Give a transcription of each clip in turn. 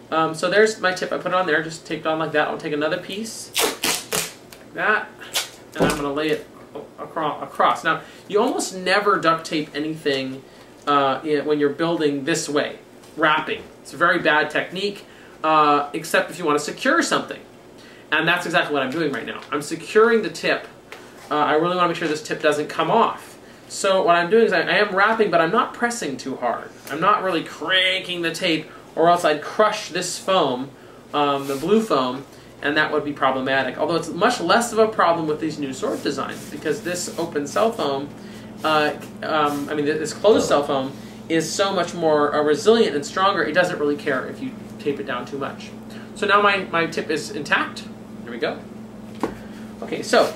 So there's my tip. I put it on there, just taped on like that. I'll take another piece, like that, and I'm going to lay it across. Now, you almost never duct tape anything when you're building this way, wrapping. It's a very bad technique, except if you want to secure something. And that's exactly what I'm doing right now. I'm securing the tip. I really want to make sure this tip doesn't come off. So what I'm doing is I am wrapping, but I'm not pressing too hard. I'm not really cranking the tape, or else I'd crush this foam, the blue foam, and that would be problematic. Although it's much less of a problem with these new sword designs, because this open cell foam, this closed cell foam, is so much more resilient and stronger. It doesn't really care if you tape it down too much. So now my tip is intact. There we go. Okay, so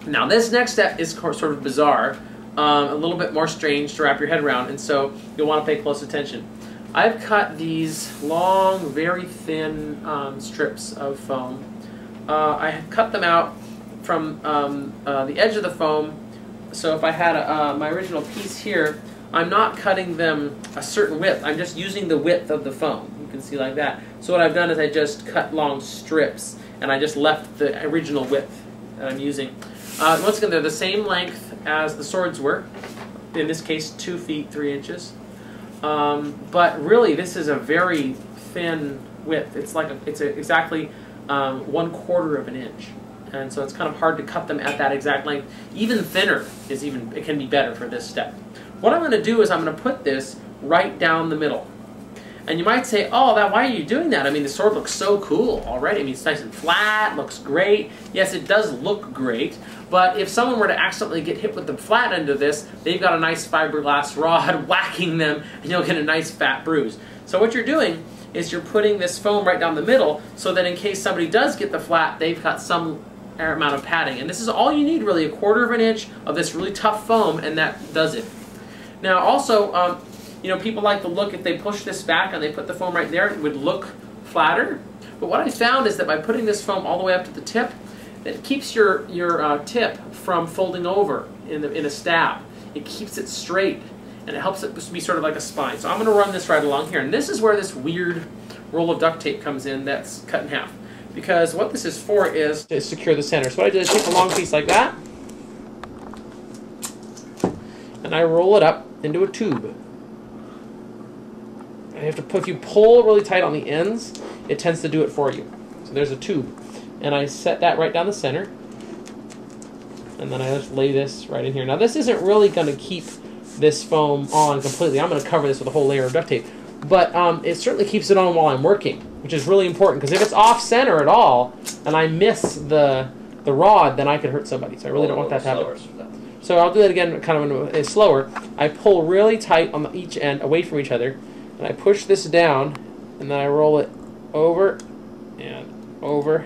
now this next step is sort of bizarre. A little bit more strange to wrap your head around, and so you'll want to pay close attention. I've cut these long, very thin strips of foam. I have cut them out from the edge of the foam, so if I had my original piece here, I'm not cutting them a certain width. I'm just using the width of the foam. You can see like that. So what I've done is I just cut long strips, and I just left the original width that I'm using. Once again, they're the same length as the swords were. In this case, 2 feet 3 inches. But really, this is a very thin width. It's like exactly 1/4 of an inch, and so it's kind of hard to cut them at that exact length. Even thinner it can be better for this step. What I'm going to do is I'm going to put this right down the middle. And you might say, oh, why are you doing that? I mean, the sword looks so cool already. I mean, it's nice and flat, looks great. Yes, it does look great, but if someone were to accidentally get hit with the flat end of this, they've got a nice fiberglass rod whacking them, and you'll get a nice fat bruise. So what you're doing is you're putting this foam right down the middle, so that in case somebody does get the flat, they've got some amount of padding. And this is all you need, really, 1/4 of an inch of this really tough foam, and that does it. Now, also, you know, people like the look, if they push this back and they put the foam right there, it would look flatter. But what I found is that by putting this foam all the way up to the tip, it keeps your tip from folding over in a stab. It keeps it straight, and it helps it be sort of like a spine. So I'm going to run this right along here. And this is where this weird roll of duct tape comes in that's cut in half. Because what this is for is to secure the center. So what I did is take a long piece like that, and I roll it up into a tube. And you have to put, if you pull really tight on the ends, it tends to do it for you. So there's a tube. And I set that right down the center. And then I just lay this right in here. Now this isn't really going to keep this foam on completely. I'm going to cover this with a whole layer of duct tape. But it certainly keeps it on while I'm working, which is really important. Because if it's off center at all, and I miss the rod, then I could hurt somebody. So I really don't want that to happen. So I'll do that again kind of slower. I pull really tight on each end, away from each other. And I push this down, and then I roll it over and over.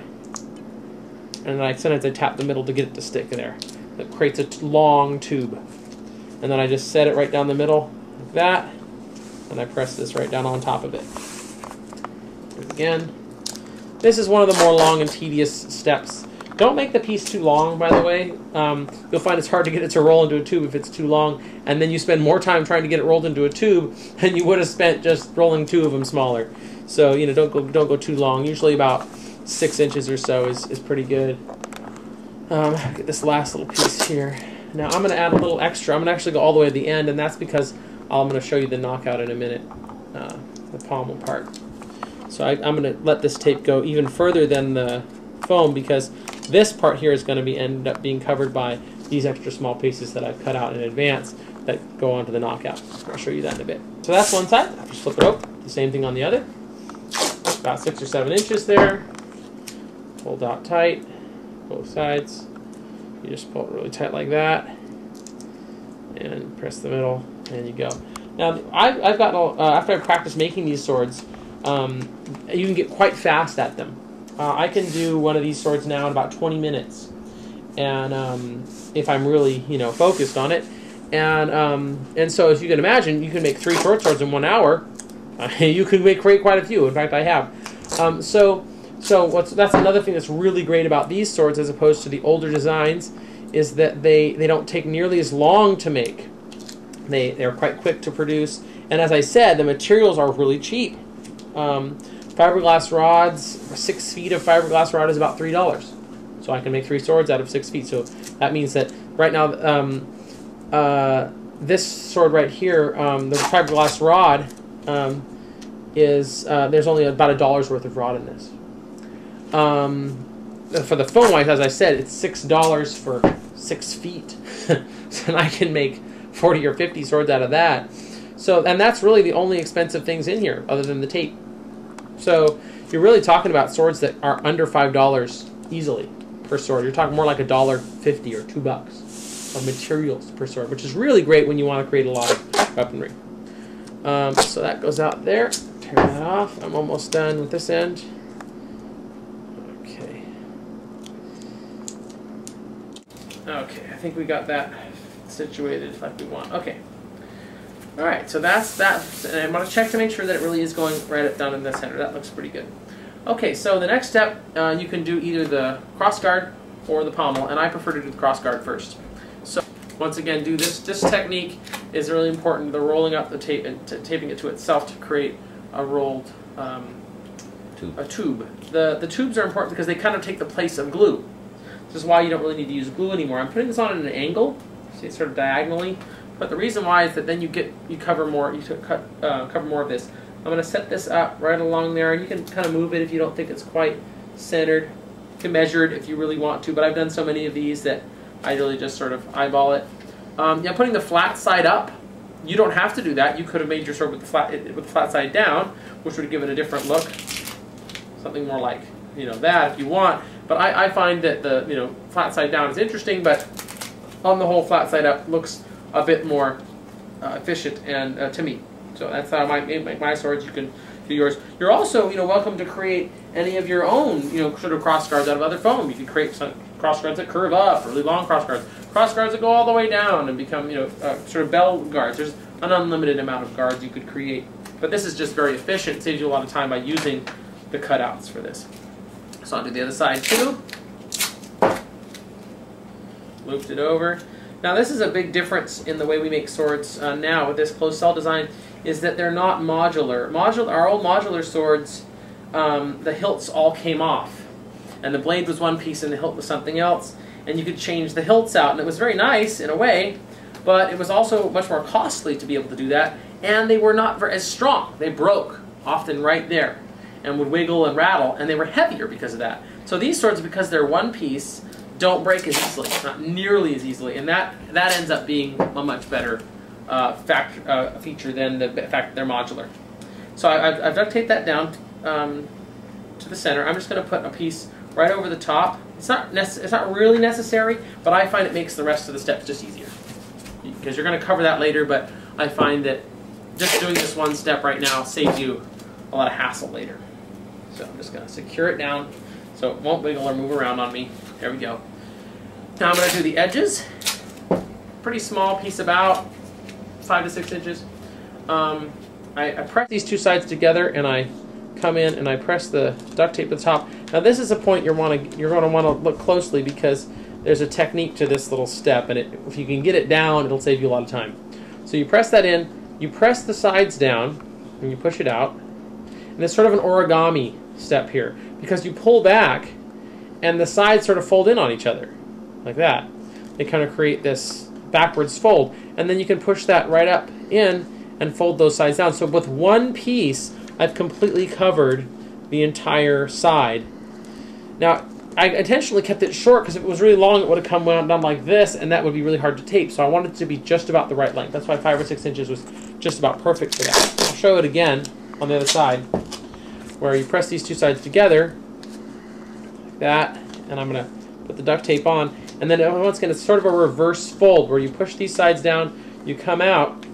And then sometimes I tap the middle to get it to stick there. That creates a long tube. And then I just set it right down the middle, like that. And I press this right down on top of it. And again. This is one of the more long and tedious steps. Don't make the piece too long, by the way. You'll find it's hard to get it to roll into a tube if it's too long, and then you spend more time trying to get it rolled into a tube than you would have spent just rolling 2 of them smaller. So you know, don't go too long. Usually about 6 inches or so is pretty good. Get this last little piece here. Now I'm going to add a little extra. I'm going to actually go all the way to the end, and that's because I'm going to show you the knockout in a minute, the pommel part. So I'm going to let this tape go even further than the foam, because this part here is going to end up being covered by these extra small pieces that I've cut out in advance that go onto the knockout. I'll show you that in a bit. So that's one side. Just flip it over. The same thing on the other. About 6 or 7 inches there. Pulled out tight, both sides. You just pull it really tight like that, and press the middle, and you go. Now I've got after I practiced making these swords, you can get quite fast at them. I can do one of these swords now in about 20 minutes, and if I'm really focused on it, and so as you can imagine, you can make 3 short swords in 1 hour. You can create quite a few. In fact, I have. So that's another thing that's really great about these swords as opposed to the older designs, is that they don't take nearly as long to make. They're quite quick to produce, and as I said, the materials are really cheap. Fiberglass rods, 6 feet of fiberglass rod is about $3. So I can make 3 swords out of 6 feet. So that means that right now, this sword right here, the fiberglass rod, is there's only about $1 worth of rod in this. For the foam wise, as I said, it's $6 for 6 feet. So I can make 40 or 50 swords out of that. So, and that's really the only expensive things in here, other than the tape. So you're really talking about swords that are under $5 easily per sword. You're talking more like $1.50 or $2 of materials per sword, which is really great when you want to create a lot of weaponry. So that goes out there. Tear that off. I'm almost done with this end. Okay. Okay, I think we got that situated like we want. Okay. Alright, so that's that. And I'm going to check to make sure that it really is going right up down in the center. That looks pretty good. Okay, so the next step, you can do either the crossguard or the pommel, and I prefer to do the crossguard first. So once again, do this. This technique is really important. The rolling up the tape and taping it to itself to create a rolled tube. The tubes are important because they kind of take the place of glue. This is why you don't really need to use glue anymore. I'm putting this on at an angle, see it's sort of diagonally. But the reason why is that then you cover more. You cover more of this. I'm going to set this up right along there, and you can kind of move it if you don't think it's quite centered. You can measure it if you really want to, but I've done so many of these that I really just sort of eyeball it. Yeah, putting the flat side up, you don't have to do that. You could have made your sword with the flat side down, which would give it a different look. Something more like that if you want. But I find that the flat side down is interesting, but on the whole, flat side up looks a bit more efficient and to me. So that's how I make my swords. You can do yours. You're also welcome to create any of your own sort of crossguards out of other foam. You can create some crossguards that curve up, really long crossguards that go all the way down and become sort of bell guards. There's an unlimited amount of guards you could create, but this is just very efficient. It saves you a lot of time by using the cutouts for this. So I'll do the other side too. Looped it over. Now this is a big difference in the way we make swords now with this closed cell design, is that they're not modular. Our old modular swords, the hilts all came off, and the blade was one piece and the hilt was something else, and you could change the hilts out, and it was very nice in a way, but it was also much more costly to be able to do that, and they were not as strong. They broke often right there and would wiggle and rattle, and they were heavier because of that. So these swords, because they're one piece, don't break as easily, not nearly as easily, and that ends up being a much better feature than the fact that they're modular. So I've duct taped that down to the center. I'm just going to put a piece right over the top. It's not really necessary, but I find it makes the rest of the steps just easier, because you're going to cover that later. But I find that just doing this one step right now saves you a lot of hassle later. So I'm just going to secure it down so it won't wiggle or move around on me. There we go. Now I'm going to do the edges. Pretty small piece, about 5 to 6 inches. I press these two sides together, and I come in and I press the duct tape at the top. Now this is a point you're going to want to look closely, because there's a technique to this little step, and if you can get it down, it'll save you a lot of time. So you press that in, you press the sides down, and you push it out, and it's sort of an origami step here, because you pull back, and the sides sort of fold in on each other, like that. They kind of create this backwards fold, and then you can push that right up in and fold those sides down. So with one piece, I've completely covered the entire side. Now, I intentionally kept it short, because if it was really long, it would have come down like this, and that would be really hard to tape. So I wanted it to be just about the right length. That's why 5 or 6 inches was just about perfect for that. I'll show it again on the other side, where you press these two sides together, like that, and I'm going to put the duct tape on, and then once again, it's sort of a reverse fold, where you push these sides down, you come out,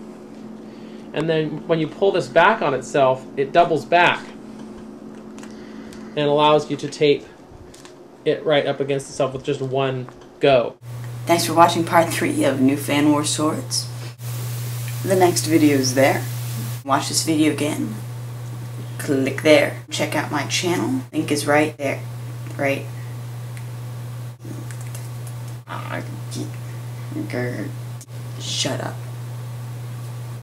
and then when you pull this back on itself, it doubles back and allows you to tape it right up against itself with just one go. Thanks for watching part 3 of New Fan War Swords. The next video is there. Watch this video again. Click there. Check out my channel. Link is right there. Right. Shut up.